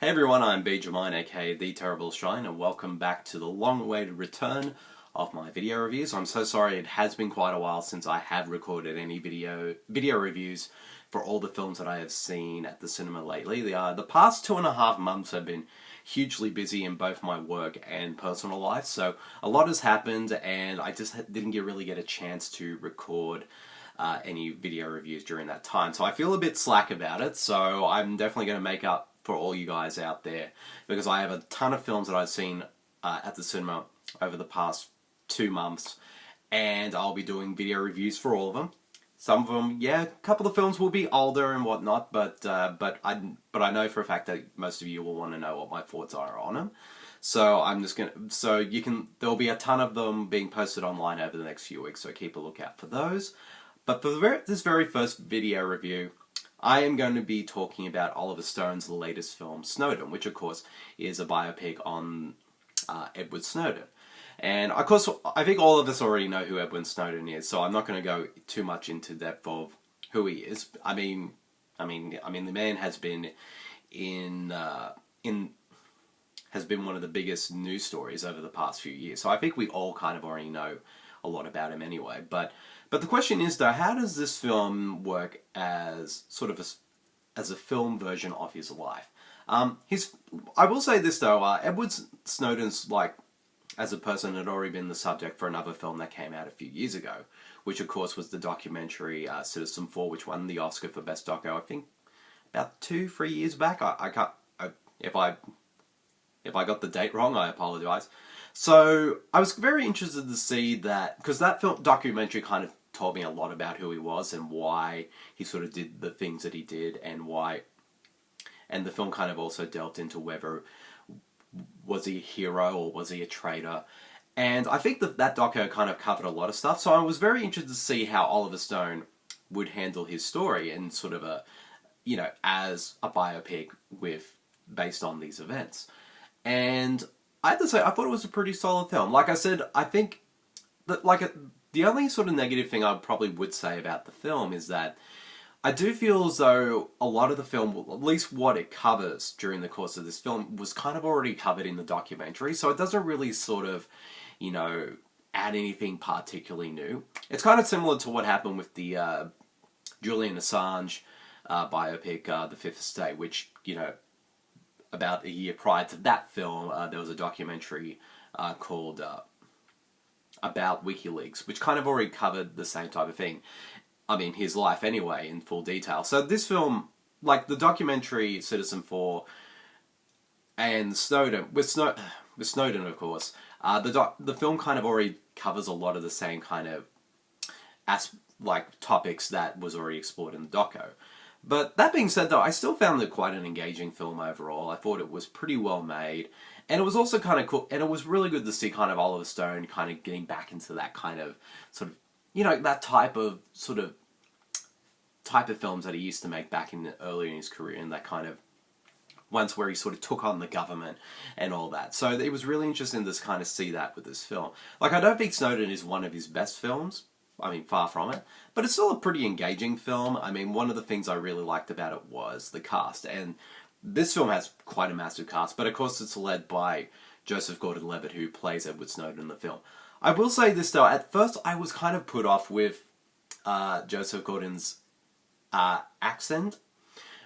Hey everyone, I'm Benjamin, aka The Terrible Australian, and welcome back to the long-awaited return of my video reviews. I'm so sorry, it has been quite a while since I have recorded any video reviews for all the films that I have seen at the cinema lately. The past 2.5 months have been hugely busy in both my work and personal life, so a lot has happened and I just didn't really get a chance to record any video reviews during that time. So I feel a bit slack about it, so I'm definitely going to make up for all you guys out there, because I have a ton of films that I've seen at the cinema over the past 2 months, and I'll be doing video reviews for all of them. Some of them, yeah, a couple of films will be older and whatnot, but I know for a fact that most of you will want to know what my thoughts are on them. So there'll be a ton of them being posted online over the next few weeks, so keep a lookout for those. But for this very first video review, I am going to be talking about Oliver Stone's latest film, Snowden, which of course is a biopic on Edward Snowden. And of course, I think all of us already know who Edward Snowden is, so I'm not going to go too much into depth of who he is. I mean, the man has been has been one of the biggest news stories over the past few years. So I think we all kind of already know a lot about him anyway. But the question is, though, how does this film work as sort of as a film version of his life? I will say this though, Edward Snowden's, like, as a person, had already been the subject for another film that came out a few years ago, which of course was the documentary Citizen4, which won the Oscar for Best Doco, I think about 2-3 years back. If I got the date wrong, I apologize. So I was very interested to see that, because that documentary kind of told me a lot about who he was and why he sort of did the things that he did, and the film kind of also delved into whether was he a hero or was he a traitor. And I think that doco kind of covered a lot of stuff, so I was very interested to see how Oliver Stone would handle his story in sort of as a biopic based on these events. And I have to say, I thought it was a pretty solid film. Like I said, I think that the only sort of negative thing I probably would say about the film is that I do feel as though a lot of the film, at least what it covers during the course of this film, was kind of already covered in the documentary, so it doesn't really sort of, add anything particularly new. It's kind of similar to what happened with the Julian Assange biopic, The Fifth Estate, which, about a year prior to that film, there was a documentary called about WikiLeaks, which kind of already covered the same type of thing. I mean, his life anyway, in full detail. So this film, like the documentary Citizen4 and Snowden, with Snowden, of course, the film kind of already covers a lot of the same kind of topics that was already explored in the doco. But that being said, though, I still found it quite an engaging film overall. I thought it was pretty well made, and it was also kind of cool, and it was really good to see kind of Oliver Stone kind of getting back into that kind of sort of, that type of films that he used to make back earlier in his career, and that kind of ones where he sort of took on the government and all that. So it was really interesting to kind of see that with this film. Like, I don't think Snowden is one of his best films. I mean, far from it. But it's still a pretty engaging film. I mean, one of the things I really liked about it was the cast. And this film has quite a massive cast, but of course it's led by Joseph Gordon-Levitt, who plays Edward Snowden in the film. I will say this though, at first I was kind of put off with Joseph Gordon's accent.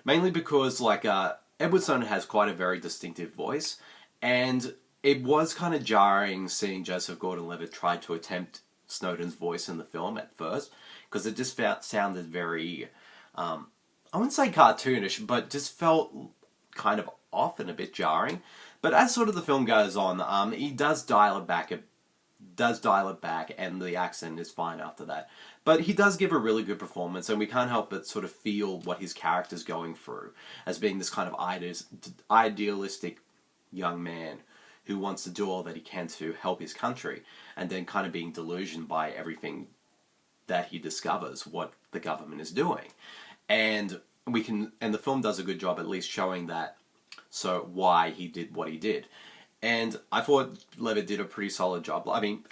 Mainly because, Edward Snowden has quite a very distinctive voice. And it was kind of jarring seeing Joseph Gordon-Levitt try to attempt Snowden's voice in the film at first, because it just sounded very, I wouldn't say cartoonish, but just felt kind of off and a bit jarring. But as sort of the film goes on, he does dial it back, and the accent is fine after that. But he does give a really good performance, and we can't help but sort of feel what his character's going through, as being this kind of idealistic young man who wants to do all that he can to help his country, and then kind of being delusioned by everything that he discovers what the government is doing. And the film does a good job at least showing that, so why he did what he did. And I thought Levitt did a pretty solid job. I mean,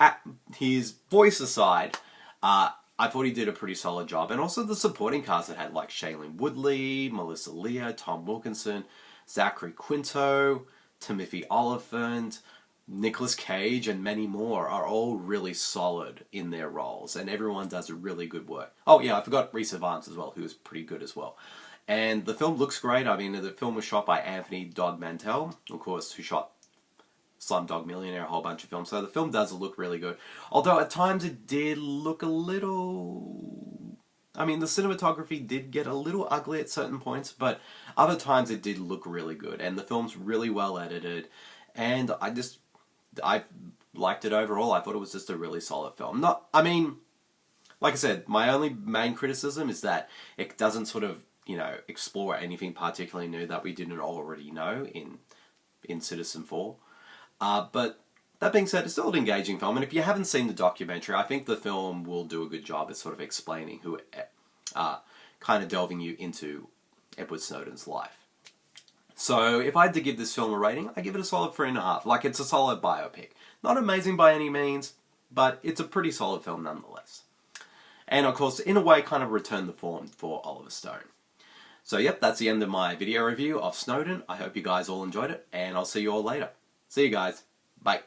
his voice aside, I thought he did a pretty solid job. And also the supporting cast that had like Shailene Woodley, Melissa Leo, Tom Wilkinson, Zachary Quinto, Timothy Olyphant, Nicolas Cage, and many more are all really solid in their roles, and everyone does really good work. Oh yeah, I forgot Rhys Ifans as well, who was pretty good as well. And the film looks great. I mean, the film was shot by Anthony Dog Mantel, of course, who shot Slumdog Millionaire, a whole bunch of films. So the film does look really good. Although at times it did look a little... I mean, the cinematography did get a little ugly at certain points, but other times it did look really good. And the film's really well edited. And I liked it overall. I thought it was just a really solid film. Like I said, my only main criticism is that it doesn't sort of, explore anything particularly new that we didn't already know in Citizen 4. But that being said, it's still an engaging film, and if you haven't seen the documentary, I think the film will do a good job at sort of explaining kind of delving you into Edward Snowden's life. So if I had to give this film a rating, I give it a solid 3.5. Like, it's a solid biopic. Not amazing by any means, but it's a pretty solid film nonetheless. And of course, in a way, kind of returned the form for Oliver Stone. So yep, that's the end of my video review of Snowden. I hope you guys all enjoyed it, and I'll see you all later. See you guys. Bye.